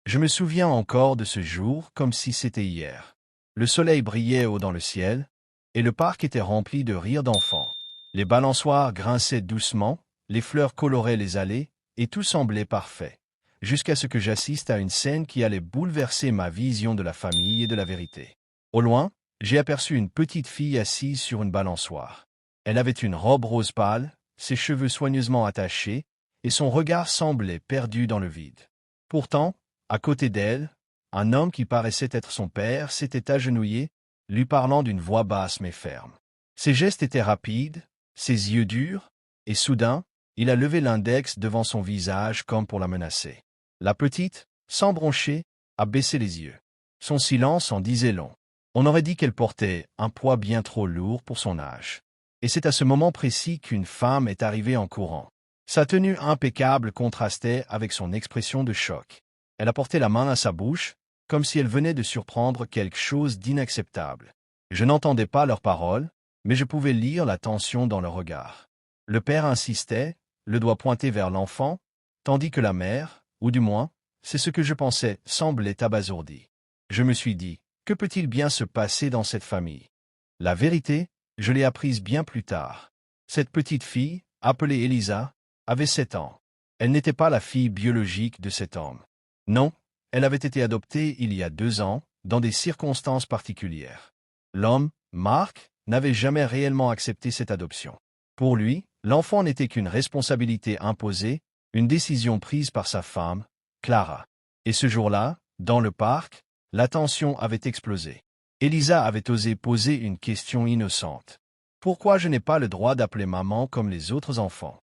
Je me souviens encore de ce jour comme si c'était hier. Le soleil brillait haut dans le ciel, et le parc était rempli de rires d'enfants. Les balançoires grinçaient doucement, les fleurs coloraient les allées, et tout semblait parfait, jusqu'à ce que j'assiste à une scène qui allait bouleverser ma vision de la famille et de la vérité. Au loin, j'ai aperçu une petite fille assise sur une balançoire. Elle avait une robe rose pâle, ses cheveux soigneusement attachés, et son regard semblait perdu dans le vide. Pourtant, à côté d'elle, un homme qui paraissait être son père s'était agenouillé, lui parlant d'une voix basse mais ferme. Ses gestes étaient rapides, ses yeux durs, et soudain, il a levé l'index devant son visage comme pour la menacer. La petite, sans broncher, a baissé les yeux. Son silence en disait long. On aurait dit qu'elle portait un poids bien trop lourd pour son âge. Et c'est à ce moment précis qu'une femme est arrivée en courant. Sa tenue impeccable contrastait avec son expression de choc. Elle a porté la main à sa bouche, comme si elle venait de surprendre quelque chose d'inacceptable. Je n'entendais pas leurs paroles, mais je pouvais lire la tension dans leur regard. Le père insistait, le doigt pointé vers l'enfant, tandis que la mère, ou du moins, c'est ce que je pensais, semblait abasourdie. Je me suis dit, que peut-il bien se passer dans cette famille? La vérité, je l'ai apprise bien plus tard. Cette petite fille, appelée Elisa, avait 7 ans. Elle n'était pas la fille biologique de cet homme. Non, elle avait été adoptée il y a 2 ans, dans des circonstances particulières. L'homme, Marc, n'avait jamais réellement accepté cette adoption. Pour lui, l'enfant n'était qu'une responsabilité imposée, une décision prise par sa femme, Clara. Et ce jour-là, dans le parc, la tension avait explosé. Elisa avait osé poser une question innocente. Pourquoi je n'ai pas le droit d'appeler maman comme les autres enfants?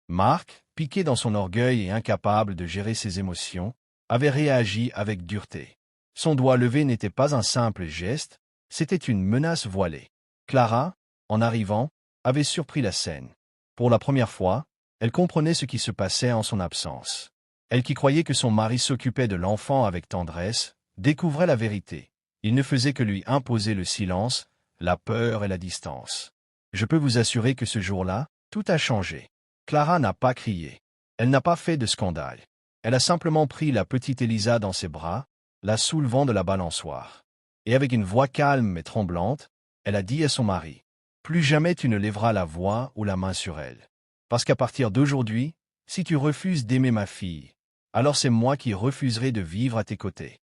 Marc, piqué dans son orgueil et incapable de gérer ses émotions, avait réagi avec dureté. Son doigt levé n'était pas un simple geste, c'était une menace voilée. Clara, en arrivant, avait surpris la scène. Pour la première fois, elle comprenait ce qui se passait en son absence. Elle qui croyait que son mari s'occupait de l'enfant avec tendresse, découvrait la vérité. Il ne faisait que lui imposer le silence, la peur et la distance. Je peux vous assurer que ce jour-là, tout a changé. Clara n'a pas crié. Elle n'a pas fait de scandale. Elle a simplement pris la petite Elisa dans ses bras, la soulevant de la balançoire. Et avec une voix calme mais tremblante, elle a dit à son mari, « Plus jamais tu ne lèveras la voix ou la main sur elle. Parce qu'à partir d'aujourd'hui, si tu refuses d'aimer ma fille, alors c'est moi qui refuserai de vivre à tes côtés. »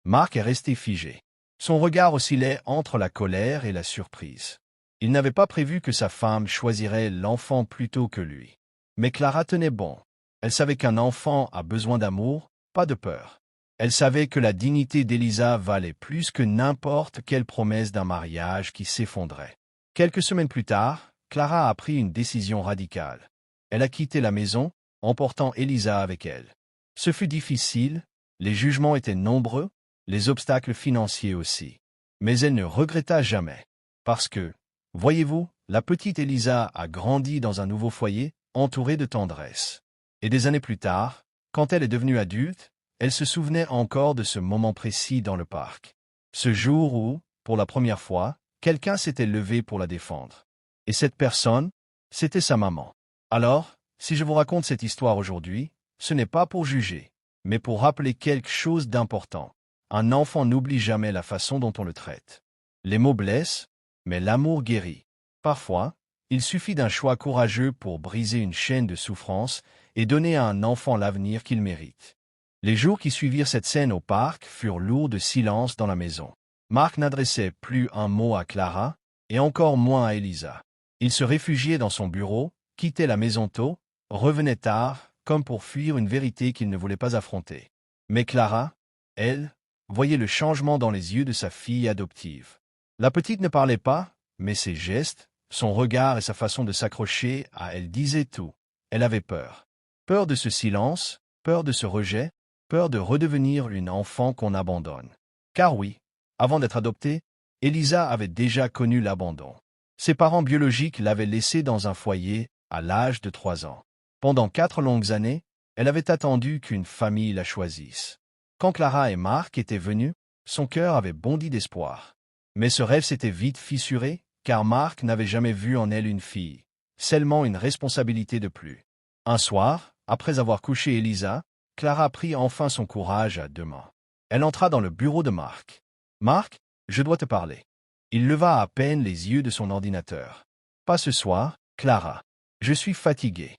Marc est resté figé. Son regard oscillait entre la colère et la surprise. Il n'avait pas prévu que sa femme choisirait l'enfant plutôt que lui. Mais Clara tenait bon. Elle savait qu'un enfant a besoin d'amour, pas de peur. Elle savait que la dignité d'Elisa valait plus que n'importe quelle promesse d'un mariage qui s'effondrait. Quelques semaines plus tard, Clara a pris une décision radicale. Elle a quitté la maison, emportant Elisa avec elle. Ce fut difficile, les jugements étaient nombreux, les obstacles financiers aussi. Mais elle ne regretta jamais. Parce que, voyez-vous, la petite Elisa a grandi dans un nouveau foyer, entourée de tendresse. Et des années plus tard, quand elle est devenue adulte, elle se souvenait encore de ce moment précis dans le parc. Ce jour où, pour la première fois, quelqu'un s'était levé pour la défendre. Et cette personne, c'était sa maman. Alors, si je vous raconte cette histoire aujourd'hui, ce n'est pas pour juger, mais pour rappeler quelque chose d'important. Un enfant n'oublie jamais la façon dont on le traite. Les mots blessent, mais l'amour guérit. Parfois, il suffit d'un choix courageux pour briser une chaîne de souffrance et donner à un enfant l'avenir qu'il mérite. Les jours qui suivirent cette scène au parc furent lourds de silence dans la maison. Marc n'adressait plus un mot à Clara, et encore moins à Elisa. Il se réfugiait dans son bureau, quittait la maison tôt, revenait tard, comme pour fuir une vérité qu'il ne voulait pas affronter. Mais Clara, elle, voyait le changement dans les yeux de sa fille adoptive. La petite ne parlait pas, mais ses gestes, son regard et sa façon de s'accrocher à elle disaient tout. Elle avait peur. Peur de ce silence, peur de ce rejet, peur de redevenir une enfant qu'on abandonne. Car oui, avant d'être adoptée, Elisa avait déjà connu l'abandon. Ses parents biologiques l'avaient laissée dans un foyer à l'âge de 3 ans. Pendant 4 longues années, elle avait attendu qu'une famille la choisisse. Quand Clara et Marc étaient venus, son cœur avait bondi d'espoir. Mais ce rêve s'était vite fissuré, car Marc n'avait jamais vu en elle une fille, seulement une responsabilité de plus. Un soir, après avoir couché Elisa, Clara prit enfin son courage à deux mains. Elle entra dans le bureau de Marc. « Marc, je dois te parler. » Il leva à peine les yeux de son ordinateur. « Pas ce soir, Clara. Je suis fatigué. »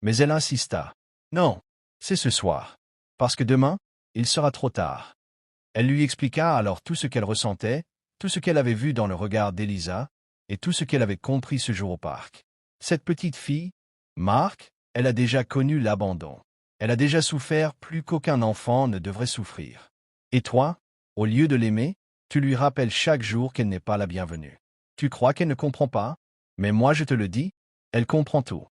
Mais elle insista. « Non, c'est ce soir. Parce que demain, il sera trop tard. » Elle lui expliqua alors tout ce qu'elle ressentait, tout ce qu'elle avait vu dans le regard d'Elisa, et tout ce qu'elle avait compris ce jour au parc. Cette petite fille, Marc, elle a déjà connu l'abandon. Elle a déjà souffert plus qu'aucun enfant ne devrait souffrir. Et toi, au lieu de l'aimer, tu lui rappelles chaque jour qu'elle n'est pas la bienvenue. Tu crois qu'elle ne comprend pas? Mais moi je te le dis, elle comprend tout.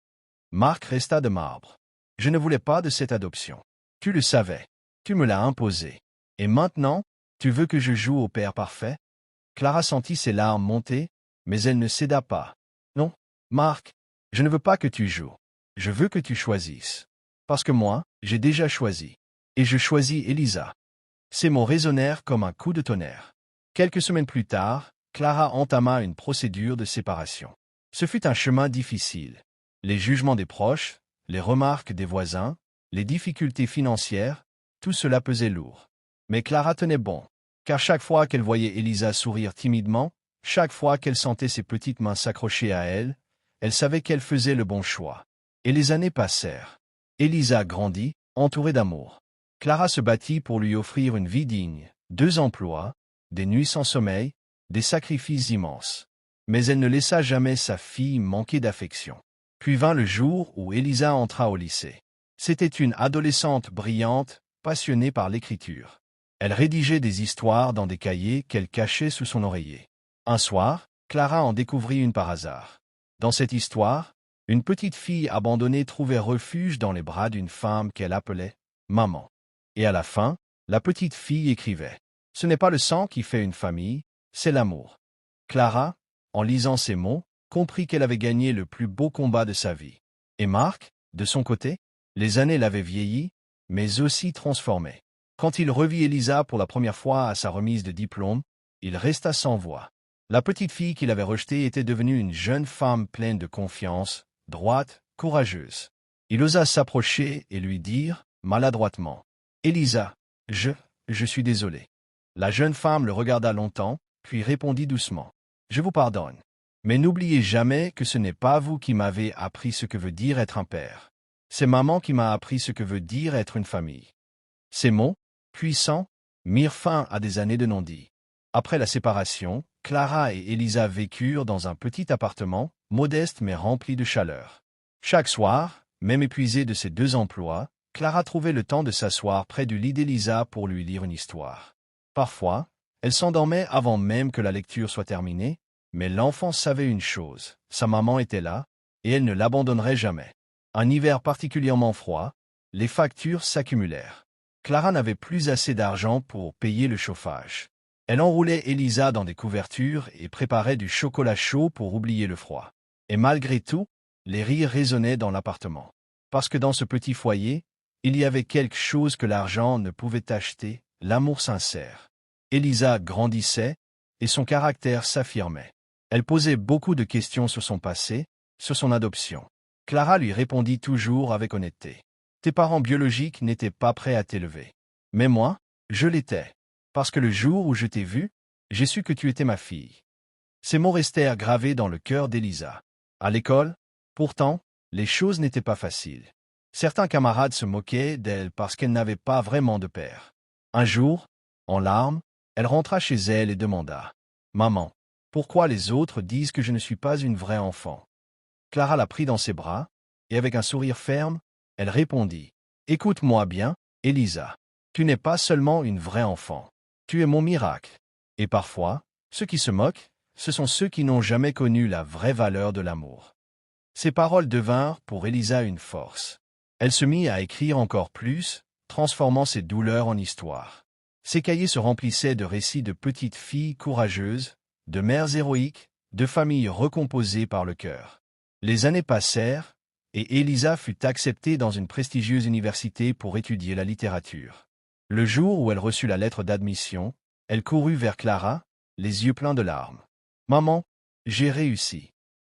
Marc resta de marbre. Je ne voulais pas de cette adoption. Tu le savais. Tu me l'as imposé. Et maintenant, tu veux que je joue au père parfait? Clara sentit ses larmes monter, mais elle ne céda pas. Non, Marc, je ne veux pas que tu joues. Je veux que tu choisisses. Parce que moi, j'ai déjà choisi. Et je choisis Elisa. Ces mots résonnèrent comme un coup de tonnerre. Quelques semaines plus tard, Clara entama une procédure de séparation. Ce fut un chemin difficile. Les jugements des proches, les remarques des voisins, les difficultés financières, tout cela pesait lourd. Mais Clara tenait bon, car chaque fois qu'elle voyait Elisa sourire timidement, chaque fois qu'elle sentait ses petites mains s'accrocher à elle, elle savait qu'elle faisait le bon choix. Et les années passèrent. Elisa grandit, entourée d'amour. Clara se battit pour lui offrir une vie digne, 2 emplois, des nuits sans sommeil, des sacrifices immenses. Mais elle ne laissa jamais sa fille manquer d'affection. Puis vint le jour où Elisa entra au lycée. C'était une adolescente brillante, passionnée par l'écriture. Elle rédigeait des histoires dans des cahiers qu'elle cachait sous son oreiller. Un soir, Clara en découvrit une par hasard. Dans cette histoire, une petite fille abandonnée trouvait refuge dans les bras d'une femme qu'elle appelait « maman ». Et à la fin, la petite fille écrivait « Ce n'est pas le sang qui fait une famille, c'est l'amour ». Clara, en lisant ces mots, comprit qu'elle avait gagné le plus beau combat de sa vie. Et Marc, de son côté, les années l'avaient vieilli, mais aussi transformé. Quand il revit Elisa pour la première fois à sa remise de diplôme, il resta sans voix. La petite fille qu'il avait rejetée était devenue une jeune femme pleine de confiance, droite, courageuse. Il osa s'approcher et lui dire, maladroitement, « Elisa, je suis désolé. » La jeune femme le regarda longtemps, puis répondit doucement, « Je vous pardonne. Mais n'oubliez jamais que ce n'est pas vous qui m'avez appris ce que veut dire être un père. C'est maman qui m'a appris ce que veut dire être une famille. » Ces mots, puissants, mirent fin à des années de non-dit. Après la séparation, Clara et Elisa vécurent dans un petit appartement, modeste mais rempli de chaleur. Chaque soir, même épuisée de ses 2 emplois, Clara trouvait le temps de s'asseoir près du lit d'Elisa pour lui lire une histoire. Parfois, elle s'endormait avant même que la lecture soit terminée, mais l'enfant savait une chose, sa maman était là, et elle ne l'abandonnerait jamais. Un hiver particulièrement froid, les factures s'accumulèrent. Clara n'avait plus assez d'argent pour payer le chauffage. Elle enroulait Elisa dans des couvertures et préparait du chocolat chaud pour oublier le froid. Et malgré tout, les rires résonnaient dans l'appartement. Parce que dans ce petit foyer, il y avait quelque chose que l'argent ne pouvait acheter, l'amour sincère. Elisa grandissait, et son caractère s'affirmait. Elle posait beaucoup de questions sur son passé, sur son adoption. Clara lui répondit toujours avec honnêteté. Tes parents biologiques n'étaient pas prêts à t'élever. Mais moi, je l'étais. Parce que le jour où je t'ai vu, j'ai su que tu étais ma fille. Ces mots restèrent gravés dans le cœur d'Elisa. À l'école, pourtant, les choses n'étaient pas faciles. Certains camarades se moquaient d'elle parce qu'elle n'avait pas vraiment de père. Un jour, en larmes, elle rentra chez elle et demanda « Maman, pourquoi les autres disent que je ne suis pas une vraie enfant ?» Clara la prit dans ses bras, et avec un sourire ferme, elle répondit « Écoute-moi bien, Elisa. Tu n'es pas seulement une vraie enfant. Tu es mon miracle. Et parfois, ceux qui se moquent, ce sont ceux qui n'ont jamais connu la vraie valeur de l'amour. » Ces paroles devinrent pour Elisa une force. Elle se mit à écrire encore plus, transformant ses douleurs en histoire. Ses cahiers se remplissaient de récits de petites filles courageuses, de mères héroïques, de familles recomposées par le cœur. Les années passèrent, et Elisa fut acceptée dans une prestigieuse université pour étudier la littérature. Le jour où elle reçut la lettre d'admission, elle courut vers Clara, les yeux pleins de larmes. « Maman, j'ai réussi. »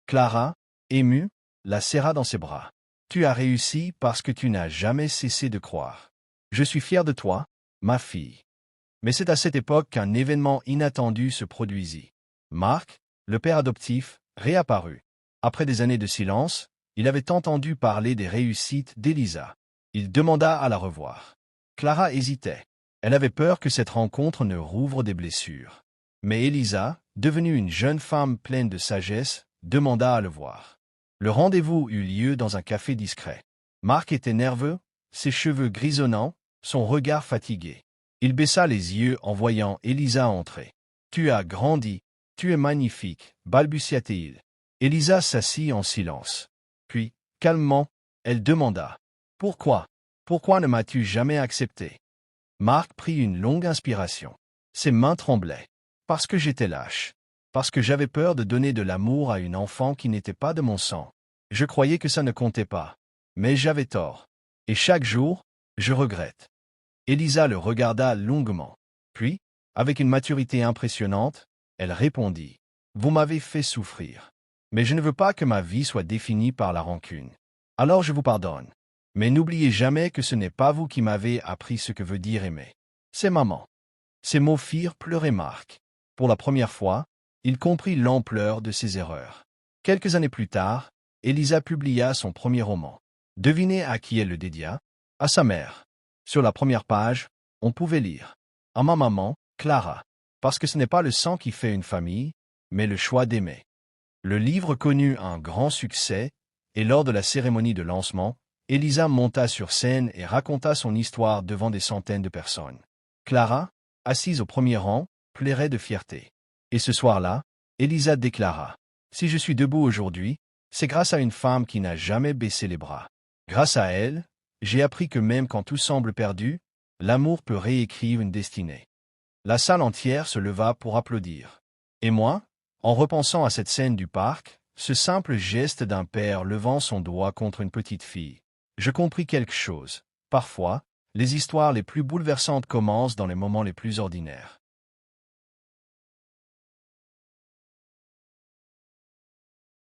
Clara, émue, la serra dans ses bras. « Tu as réussi parce que tu n'as jamais cessé de croire. » Je suis fier de toi, ma fille. Mais c'est à cette époque qu'un événement inattendu se produisit. Marc, le père adoptif, réapparut. Après des années de silence, il avait entendu parler des réussites d'Elisa. Il demanda à la revoir. Clara hésitait. Elle avait peur que cette rencontre ne rouvre des blessures. Mais Elisa, devenue une jeune femme pleine de sagesse, demanda à le voir. Le rendez-vous eut lieu dans un café discret. Marc était nerveux, ses cheveux grisonnants, son regard fatigué. Il baissa les yeux en voyant Elisa entrer. « Tu as grandi, tu es magnifique, balbutia-t-il. Elisa s'assit en silence. Puis, calmement, elle demanda. « Pourquoi? Pourquoi ne m'as-tu jamais accepté ?» Marc prit une longue inspiration. Ses mains tremblaient. Parce que j'étais lâche. Parce que j'avais peur de donner de l'amour à une enfant qui n'était pas de mon sang. Je croyais que ça ne comptait pas. Mais j'avais tort. Et chaque jour, je regrette. Elisa le regarda longuement. Puis, avec une maturité impressionnante, elle répondit. « Vous m'avez fait souffrir. Mais je ne veux pas que ma vie soit définie par la rancune. Alors je vous pardonne. Mais n'oubliez jamais que ce n'est pas vous qui m'avez appris ce que veut dire aimer. C'est maman. » Ces mots firent pleurer Marc. Pour la première fois, il comprit l'ampleur de ses erreurs. Quelques années plus tard, Elisa publia son premier roman. Devinez à qui elle le dédia? À sa mère. Sur la première page, on pouvait lire « À ma maman, Clara », parce que ce n'est pas le sang qui fait une famille, mais le choix d'aimer. Le livre connut un grand succès, et lors de la cérémonie de lancement, Elisa monta sur scène et raconta son histoire devant des centaines de personnes. Clara, assise au premier rang, pleurait de fierté. Et ce soir-là, Elisa déclara « Si je suis debout aujourd'hui, c'est grâce à une femme qui n'a jamais baissé les bras. Grâce à elle, j'ai appris que même quand tout semble perdu, l'amour peut réécrire une destinée. » La salle entière se leva pour applaudir. Et moi, en repensant à cette scène du parc, ce simple geste d'un père levant son doigt contre une petite fille, je compris quelque chose. Parfois, les histoires les plus bouleversantes commencent dans les moments les plus ordinaires.